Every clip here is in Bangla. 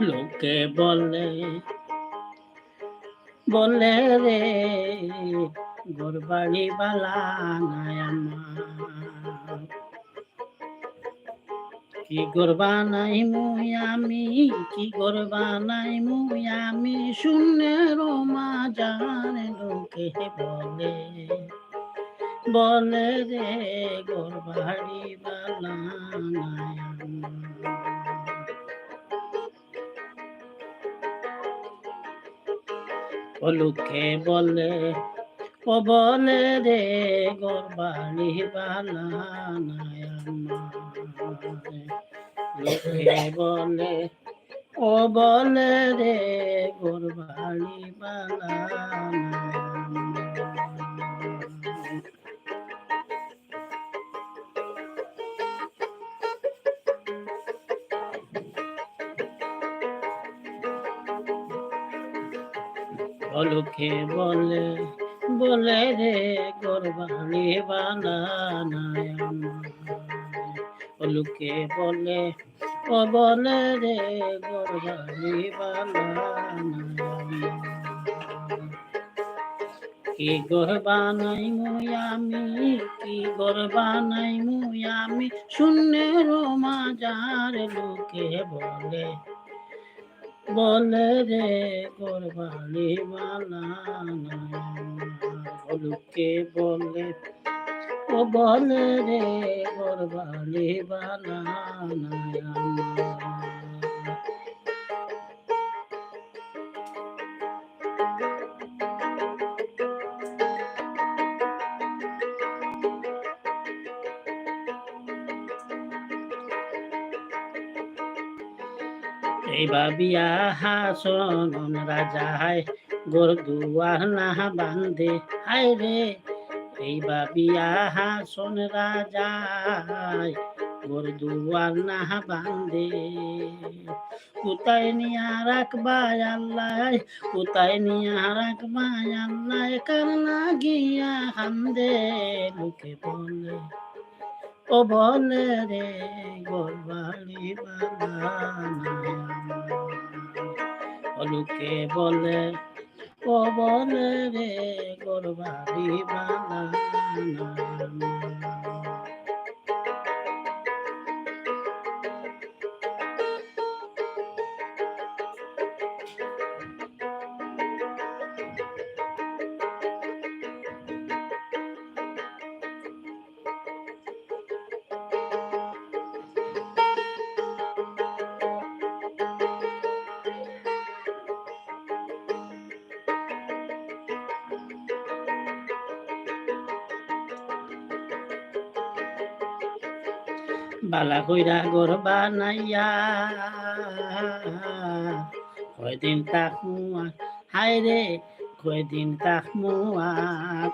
লোকে বলে বলে রে গোরবাড়ি বালা নাই আমার, কি করবা নাই মুই আমি, কি করবা নাই মুই আমি, শূন্যের মাজার লোকে বলে বলে রে গোরবাড়ি বালা নাই আমার। লোকে বলে ও বলে রে গোরবাড়ি বালা নাই আমার, লোকে বলে ও বলে রে গোরবাড়ি বালা লোকে বলে বলে রে গোরবাড়ি বালা নাই আমার, লোকে বলে ও বলে রে গোরবাড়ি বালা নাই আমার, কি গরবা নাই মুই আমি, কি গরবা নাই মুই আমি, শূন্যের মাজার লোকে বলে বলে রে গোরবাড়ি বালা নাই আমার, লোকে বলে ও বলে রে গোরবাড়ি বালা নাই আমার। এই বাবিয়া হাসন রাজায় গোর দুয়ার না বান্ধে, হায় রে এই বাবিয়া হাসন রাজায় গোর দুয়ার না বান্ধে, কোথায় নিয়া রাখবা আল্লাহ, কোথায় নিয়া রাখবা আল্লাহ, কার লাগিয়া কান্দে লোকে বলে ও বলে রে গোরবাড়ি বালা নাই আমার, লোকে বলে ও বলে রে গোরবাড়ি বালা নাই আমার। বালা কইরা ঘর বানাইয়া কয়দিন তাকমু আর, হায় রে কয়দিন তাকমু আর,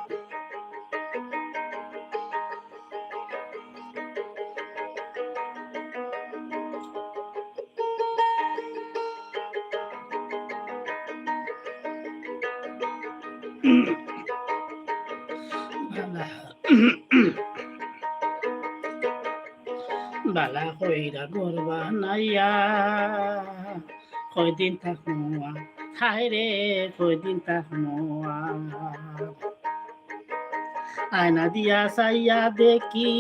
বালা কইরা ঘর বানাইয়া কয়দিন থাকমু আর, হায় রে কয়দিন থাকমু আর, আয়না দিয়া চাইয়া দেখি,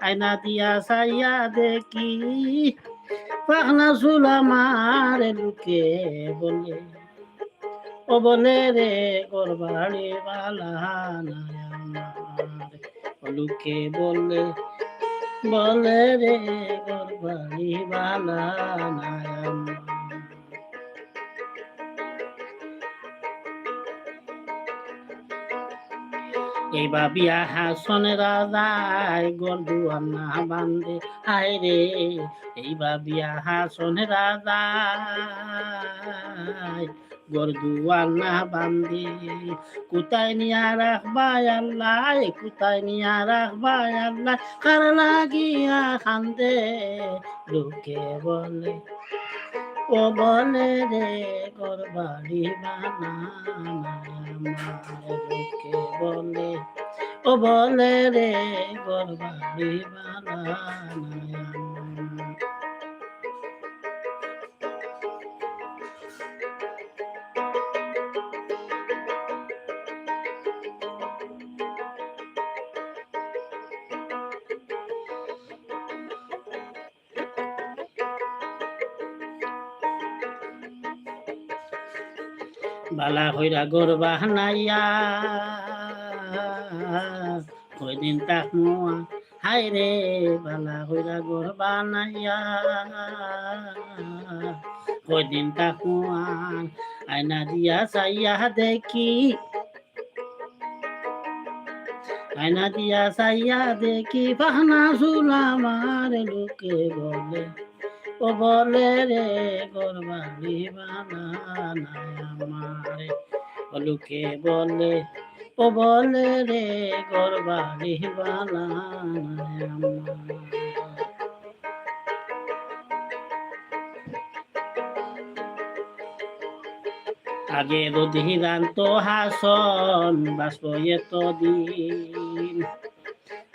আয়না দিয়া চাইয়া দেখি, পাখনা চুল আমার লোকে বলে ও বলে রে গোরবাড়ি বালা নাই আমার, লোকে বলে বলে রে গোরবাড়ি বালা নাই আমার। এই বাবিয়া হাসন রাজায় গোর দুয়ার না বান্ধে, হায় রে এই বাবিয়া হাসন রাজায় গোর দুয়ার না বান্ধে, কোথায় নিয়া রাখবা আল্লাহ, কোথায় নিয়া রাখবা আল্লাহ, কার লাগিয়া কান্দে লোকে বলে ও বলে রে গোরবাড়ি বালা নাই আমার, লোকে বলে ও বলে রে গোরবাড়ি বালা নাই আমার। বালা হইরা গরবা নাইয়া কয়দিন তাকমু হায় রে বালা হইরা গরবা নাইয়া কয়দিন তাকমু আয়না দিয়া চাইয়া দেখি আয়না দিয়া চাইয়া দেখি পাহনা চুল আমার লোকে বলে ও বলে রে গরবালি বানা নাই আমারে ও লোকে বলে ও বলে রে গরবালি বানা নাই আমার আগে রোদি দান্ত হাসন বাসব এত দিন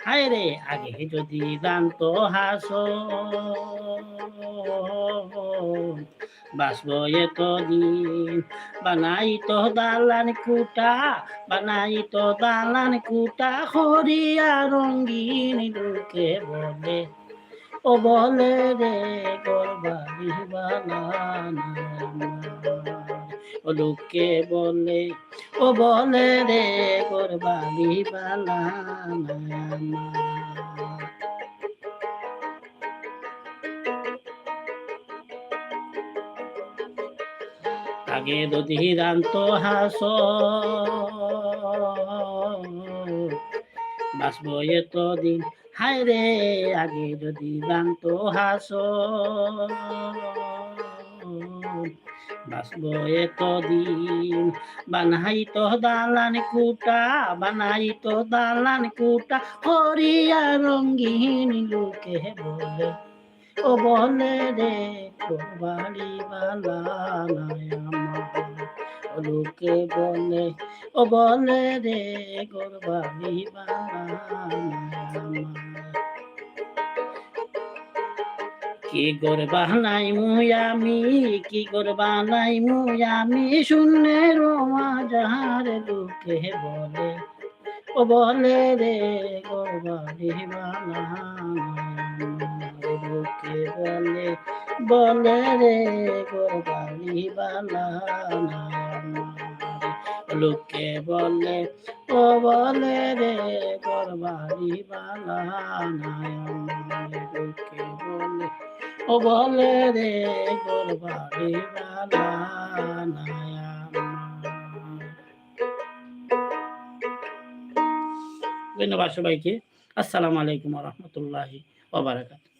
হায় রে আগে যদি দান্ত হাসন বাসব এত দিন বানাই তো দালান কুটা বানাই তো দালান কুটা হরিয়া রঙ্গিন লোকে বলে ও বলে রে গরবালি বানানা ও লোকে বলে ও বলে রে গরবালি বানানা আগে যদি দান্ত হাস বাসব এত দিন হায় রে আগে যদি দান্ত হাস বাসব এত দিন বানাই তো দালান কুটা বানাই তো দালান কুটা হরিয়া রঙ্গিন লোকে বলে ও বলে রে বাড়ি বালা নাই আমার ও লোকে বলে ও বলে রে গরবালি বালা নাই আমার কি করবা নাই মুয়ামি কি করবা নাই মুয়ামি শূন্যের মাঝার লোকে বলে ও বলে রে গরবালি বালা লোকে বলে বলে রে গরবালি বালা লোকে বলে ও বলে রে গরবালি বালা লোকে বলে ও বলে রে গরবালি বালা ধন্যবাদ সবাইকে। আসসালামু আলাইকুম ওয়া রাহমাতুল্লাহি ওয়া বারাকাতুহু।